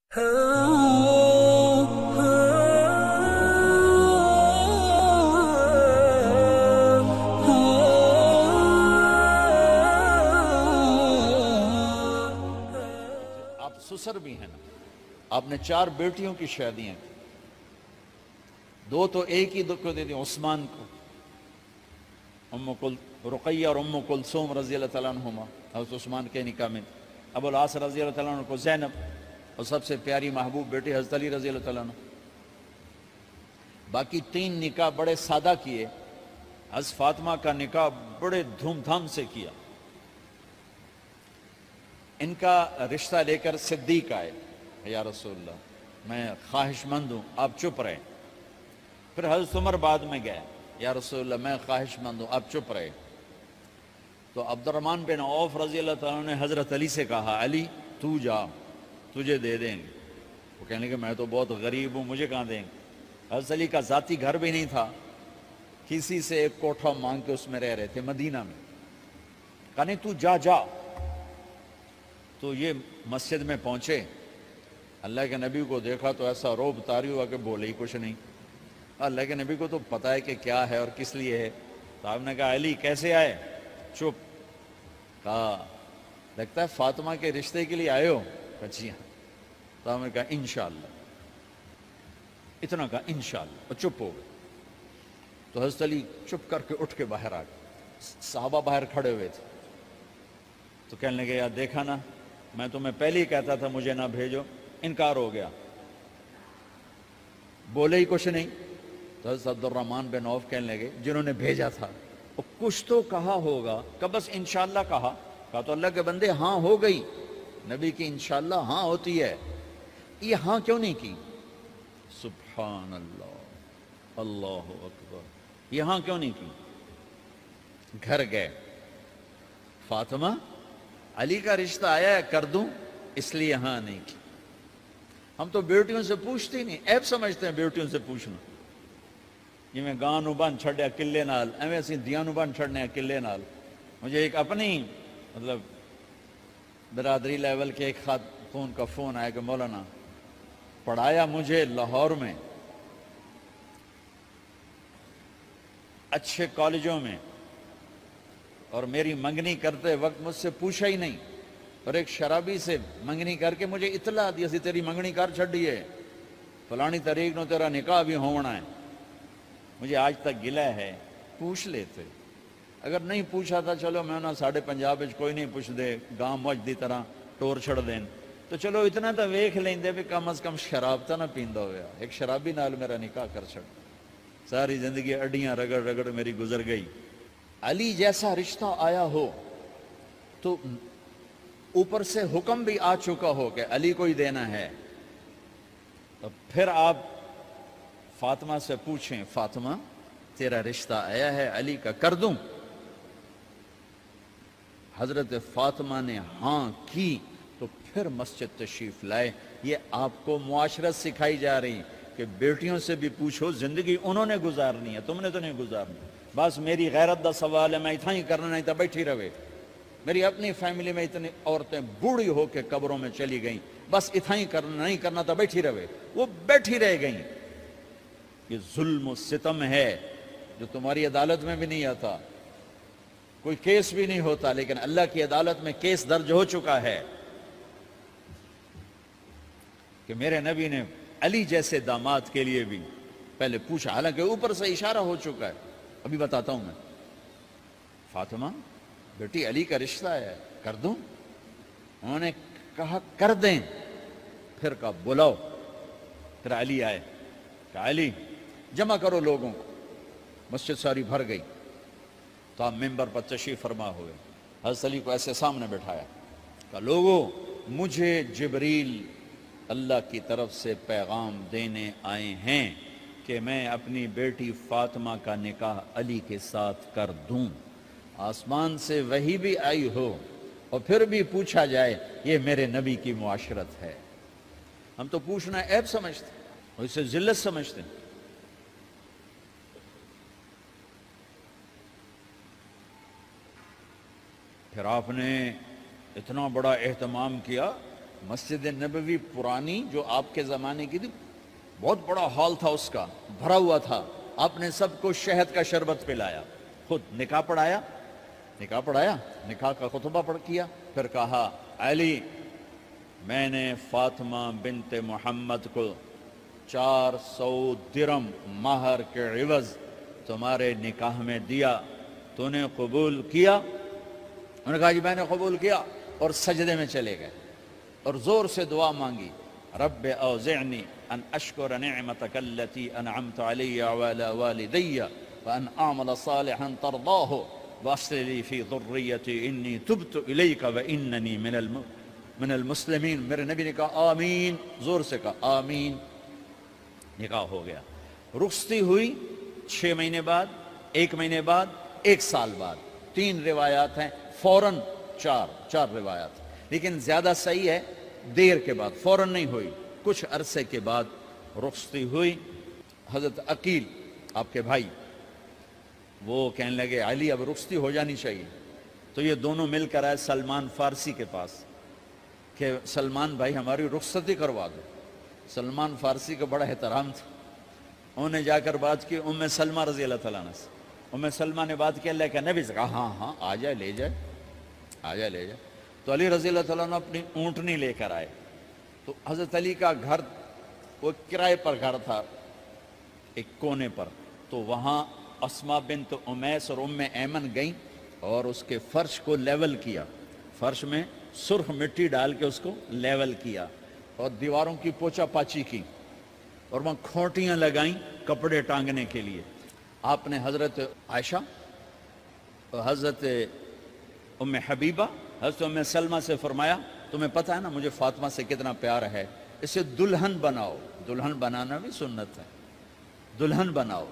آپ سسر بھی ہیں نا، آپ نے 4 بیٹیوں کی شادیاں کی، 2 تو ایک ہی کو دے دیں عثمان کو، رقیہ اور ام کلثوم رضی اللہ تعالیٰ عنہما، حضرت عثمان کے نکاح میں، ابو العاص رضی اللہ تعالیٰ عنہ کو زینب، اور سب سے پیاری محبوب بیٹی حضرت علی رضی اللہ تعالیٰ عنہ۔ باقی 3 نکاح بڑے سادہ کیے، حضرت فاطمہ کا نکاح بڑے دھوم دھام سے کیا۔ ان کا رشتہ لے کر صدیق آئے، یا رسول اللہ میں خواہش مند ہوں، آپ چپ رہے۔ پھر حضرت عمر بعد میں گئے، یا رسول اللہ میں خواہش مند ہوں، آپ چپ رہے۔ تو عبد الرحمن بن عوف رضی اللہ تعالیٰ نے حضرت علی سے کہا، علی تو جا، تجھے دے دیں گے۔ وہ کہنے لگے میں تو بہت غریب ہوں، مجھے کہاں دیں گے؟ حضرت علی کا ذاتی گھر بھی نہیں تھا، کسی سے ایک کوٹھا مانگ کے اس میں رہ رہے تھے مدینہ میں۔ کہا نہیں تو جا جا۔ تو یہ مسجد میں پہنچے، اللہ کے نبی کو دیکھا تو ایسا روب طاری ہوا کہ بولے ہی کچھ نہیں۔ اللہ کے نبی کو تو پتہ ہے کہ کیا ہے اور کس لیے ہے۔ تو آپ نے کہا علی کیسے آئے؟ چپ۔ کہا لگتا ہے فاطمہ کے رشتے کے لیے آئے ہو؟ کہا جی ہاں۔ تو آپ نے کہا انشاءاللہ، اتنا کہا انشاءاللہ، اور چپ ہو گئے۔ تو حضرت علی چپ کر کے اٹھ کے باہر آ گئے، صحابہ باہر کھڑے ہوئے تھے۔ تو کہنے لگے یار دیکھا نا، میں تمہیں پہلے ہی کہتا تھا مجھے نہ بھیجو، انکار ہو گیا، بولے ہی کچھ نہیں۔ تو حضرت عبد الرحمن بن عوف کہنے لگے جنہوں نے بھیجا تھا، وہ کچھ تو کہا ہوگا، کہ بس انشاءاللہ کہا۔ کہا تو اللہ کے بندے ہاں ہو گئی، نبی کی انشاءاللہ ہاں ہوتی ہے، یہ ہاں کیوں نہیں کی؟ سبحان اللہ، اللہ اکبر، یہ ہاں کیوں نہیں کی؟ گھر گئے، فاطمہ علی کا رشتہ آیا ہے کر دوں، اس لیے ہاں نہیں کی۔ ہم تو بیٹیوں سے پوچھتے ہی نہیں، عیب سمجھتے ہیں بیٹیوں سے پوچھنا۔ جی میں گاں نو بن چھڑیا قلعے نال، ایویں اسی دیاں نو بن چھڑنے قلعے نال۔ مجھے ایک اپنی مطلب برادری لیول کے ایک خاتون کا فون آیا کہ مولانا پڑھایا مجھے لاہور میں اچھے کالجوں میں، اور میری منگنی کرتے وقت مجھ سے پوچھا ہی نہیں، اور ایک شرابی سے منگنی کر کے مجھے اطلاع دی سی تیری منگنی کر چھڑی ہے، فلانی تاریخ نو تیرا نکاح بھی ہونا ہے۔ مجھے آج تک گلہ ہے، پوچھ لیتے۔ اگر نہیں پوچھا تھا چلو میں نہ ساڑھے پنجاب کوئی نہیں پوچھ دے، گاں موج دی طرح ٹور چھڑ دین، تو چلو اتنا تو ویکھ لیندے بھی کم از کم شراب تا نہ پیندا ہویا۔ ایک شرابی نال میرا نکاح کر چھڑ، ساری زندگی اڈیاں رگڑ رگڑ میری گزر گئی۔ علی جیسا رشتہ آیا ہو تو اوپر سے حکم بھی آ چکا ہو کہ علی کو ہی دینا ہے، تو پھر آپ فاطمہ سے پوچھیں فاطمہ تیرا رشتہ آیا ہے علی کا کر دوں؟ حضرت فاطمہ نے ہاں کی تو پھر مسجد تشریف لائے۔ یہ آپ کو معاشرت سکھائی جا رہی کہ بیٹیوں سے بھی پوچھو، زندگی انہوں نے گزارنی ہے، تم نے تو نہیں گزارنی۔ بس میری غیرت دا سوال ہے، میں اتنا ہی کرنا نہیں تھا بیٹھی رہے۔ میری اپنی فیملی میں اتنی عورتیں بوڑھی ہو کے قبروں میں چلی گئیں، بس اتنا ہی کرنا نہیں کرنا تھا بیٹھی رہے، وہ بیٹھی رہ گئیں۔ یہ ظلم و ستم ہے جو تمہاری عدالت میں بھی نہیں آتا، کوئی کیس بھی نہیں ہوتا، لیکن اللہ کی عدالت میں کیس درج ہو چکا ہے کہ میرے نبی نے علی جیسے داماد کے لیے بھی پہلے پوچھا، حالانکہ اوپر سے اشارہ ہو چکا ہے۔ ابھی بتاتا ہوں میں۔ فاطمہ بیٹی علی کا رشتہ ہے کر دوں؟ انہوں نے کہا کر دیں۔ پھر کہا بلاؤ۔ پھر علی آئے، کہا علی جمع کرو لوگوں کو۔ مسجد ساری بھر گئی تو آپ ممبر پر تشریف فرما ہوئے۔ حضرت علی کو ایسے سامنے بٹھایا، کہا لوگوں مجھے جبریل اللہ کی طرف سے پیغام دینے آئے ہیں کہ میں اپنی بیٹی فاطمہ کا نکاح علی کے ساتھ کر دوں۔ آسمان سے وحی بھی آئی ہو اور پھر بھی پوچھا جائے، یہ میرے نبی کی معاشرت ہے۔ ہم تو پوچھنا عیب سمجھتے اور اسے ذلت سمجھتے ہیں۔ پھر آپ نے اتنا بڑا اہتمام کیا مسجد نبوی پرانی جو آپ کے زمانے کی تھی، بہت بڑا ہال تھا اس کا، بھرا ہوا تھا. آپ نے سب کو شہد کا شربت پلایا، خود نکاح پڑھایا، نکاح کا خطبہ پڑھ کیا، پھر کہا علی میں نے فاطمہ بنت محمد کو 400 درم مہر کے عوض تمہارے نکاح میں دیا، تو نے قبول کیا؟ انہوں نے کہا جی میں نے قبول کیا، اور سجدے میں چلے گئے اور زور سے دعا مانگی، رب اوزعنی ان اشکر نعمتک التي انعمت علی وعلی والدی وان اعمل صالحا ترضاہ واصلح لی فی ذریتی انی تبت الیک واننی من المسلمین. میرے نبی نے کہا آمین، زور سے کہا آمین. نکاح ہو گیا. رخصتی ہوئی 6 مہینے بعد، 1 مہینے بعد، 1 سال بعد. 3 روایات ہیں، فوراً 4 روایات، لیکن زیادہ صحیح ہے دیر کے بعد، فوراً نہیں ہوئی، کچھ عرصے کے بعد رخصتی ہوئی. حضرت عقیل آپ کے بھائی وہ کہنے لگے علی اب رخصتی ہو جانی چاہیے. تو یہ دونوں مل کر آئے سلمان فارسی کے پاس کہ سلمان بھائی ہماری رخصتی کروا دو. سلمان فارسی کا بڑا احترام تھا، انہوں نے جا کر بات کی ام سلمہ رضی اللہ تعالیٰ عنہ سے. ام سلمہ نے بات کی اللہ کے نبی سے، کہا ہاں آ جائے لے جائے. تو علی رضی اللہ تعالیٰ عنہ اپنی اونٹنی لے کر آئے. تو حضرت علی کا گھر وہ کرائے پر گھر تھا ایک کونے پر، تو وہاں اسماء بنت امیس اور ام ایمن گئیں اور اس کے فرش کو لیول کیا، فرش میں سرخ مٹی ڈال کے اس کو لیول کیا اور دیواروں کی پوچا پاچی کی اور وہاں کھوٹیاں لگائیں کپڑے ٹانگنے کے لیے. آپ نے حضرت عائشہ، حضرت ام حبیبہ، حضرت ام سلمہ سے فرمایا تمہیں پتہ ہے نا مجھے فاطمہ سے کتنا پیار ہے، اسے دلہن بناؤ. دلہن بنانا بھی سنت ہے، دلہن بناؤ،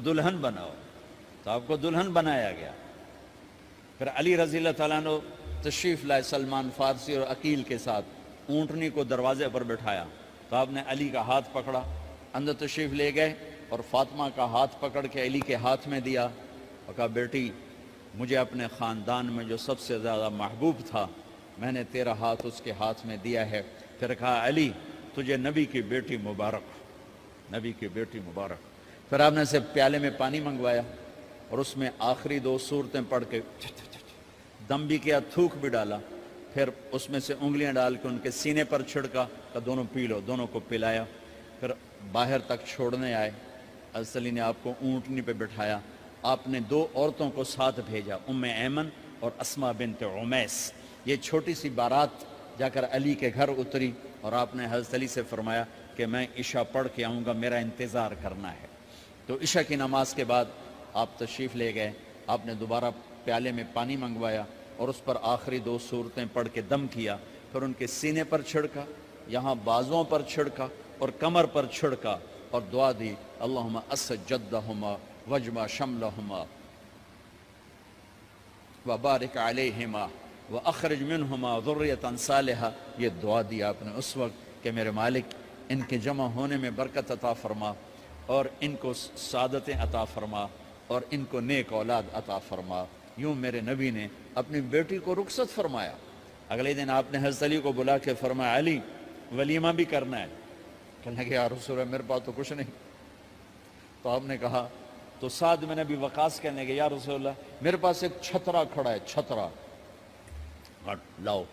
دلہن بناؤ. تو آپ کو دلہن بنایا گیا. پھر علی رضی اللہ تعالیٰ عنہ تشریف لائے سلمان فارسی اور عقیل کے ساتھ، اونٹنی کو دروازے پر بٹھایا. تو آپ نے علی کا ہاتھ پکڑا، اندر تشریف لے گئے اور فاطمہ کا ہاتھ پکڑ کے علی کے ہاتھ میں دیا اور کہا بیٹی مجھے اپنے خاندان میں جو سب سے زیادہ محبوب تھا میں نے تیرا ہاتھ اس کے ہاتھ میں دیا ہے. پھر کہا علی تجھے نبی کی بیٹی مبارک، نبی کی بیٹی مبارک. پھر آپ نے اسے پیالے میں پانی منگوایا اور اس میں آخری 2 سورتیں پڑھ کے دم بھی کیا، تھوک بھی ڈالا. پھر اس میں سے انگلیاں ڈال کے ان کے سینے پر چھڑکا کہ دونوں پی لو، دونوں کو پلایا. پھر باہر تک چھوڑنے آئے، حضرت علی نے آپ کو اونٹنی پہ بٹھایا. آپ نے 2 عورتوں کو ساتھ بھیجا، ام ایمن اور اسماء بنت امیس. یہ چھوٹی سی بارات جا کر علی کے گھر اتری اور آپ نے حضرت علی سے فرمایا کہ میں عشاء پڑھ کے آؤں گا، میرا انتظار کرنا ہے. تو عشاء کی نماز کے بعد آپ تشریف لے گئے. آپ نے دوبارہ پیالے میں پانی منگوایا اور اس پر آخری 2 سورتیں پڑھ کے دم کیا. پھر ان کے سینے پر چھڑکا، یہاں بازوؤں پر چھڑکا اور کمر پر چھڑکا اور دعا دی اللہم اسد جدہما وجمع شملہما وبارک علیہما واخرج منہما ذریۃ صالحہ. یہ دعا دی آپ نے اس وقت کہ میرے مالک ان کے جمع ہونے میں برکت عطا فرما اور ان کو سعادتیں عطا فرما اور ان کو نیک اولاد عطا فرما. یوں میرے نبی نے اپنی بیٹی کو رخصت فرمایا. اگلے دن آپ نے حضرت علی کو بلا کے فرمایا علی ولیمہ بھی کرنا ہے. کہنے لگے یا رسول اللہ میرے پاس تو کچھ نہیں. تو آپ نے کہا، تو سعد بن ابی وقاص کہنے لگے یا رسول اللہ میرے پاس ایک چھترا کھڑا ہے، چھترا لاؤ.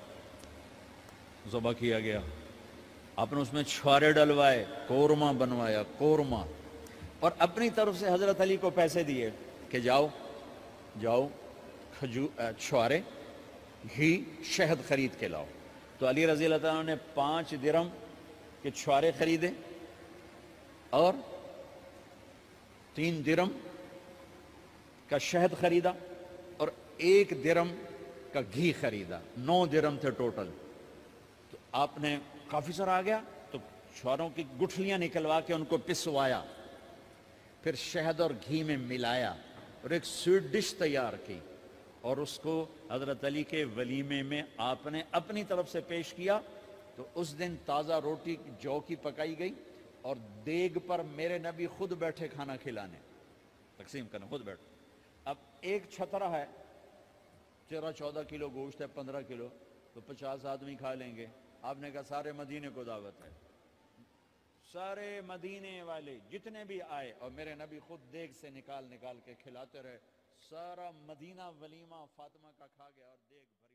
ذبح کیا گیا. آپ نے اس میں چھوارے ڈلوائے، قورمہ بنوایا، قورمہ، اور اپنی طرف سے حضرت علی کو پیسے دیے کہ جاؤ چھوارے، گھی، شہد خرید کے لاؤ. تو علی رضی اللہ تعالیٰ نے 5 درم کے چھوارے خریدے اور 3 درم کا شہد خریدا اور 1 درم کا گھی خریدا. 9 درم تھے ٹوٹل. تو آپ نے کافی سارا آ گیا تو چھواروں کی گٹھلیاں نکلوا کے ان کو پسوایا، پھر شہد اور گھی میں ملایا اور ایک سویٹ ڈش تیار کی اور اس کو حضرت علی کے ولیمے میں آپ نے اپنی طرف سے پیش کیا. تو اس دن تازہ روٹی جو کی پکائی گئی اور دیگ پر میرے نبی خود بیٹھے کھانا کھلانے، تقسیم کرنا، خود بیٹھے. اب ایک چھترا ہے، 13-14 کلو گوشت ہے، 15 کلو، تو 50 آدمی کھا لیں گے. آپ نے کہا سارے مدینے کو دعوت ہے. سارے مدینے والے جتنے بھی آئے اور میرے نبی خود دیگ سے نکال نکال کے کھلاتے رہے. سارا مدینہ ولیمہ فاطمہ کا کھا گیا اور دیگ بھر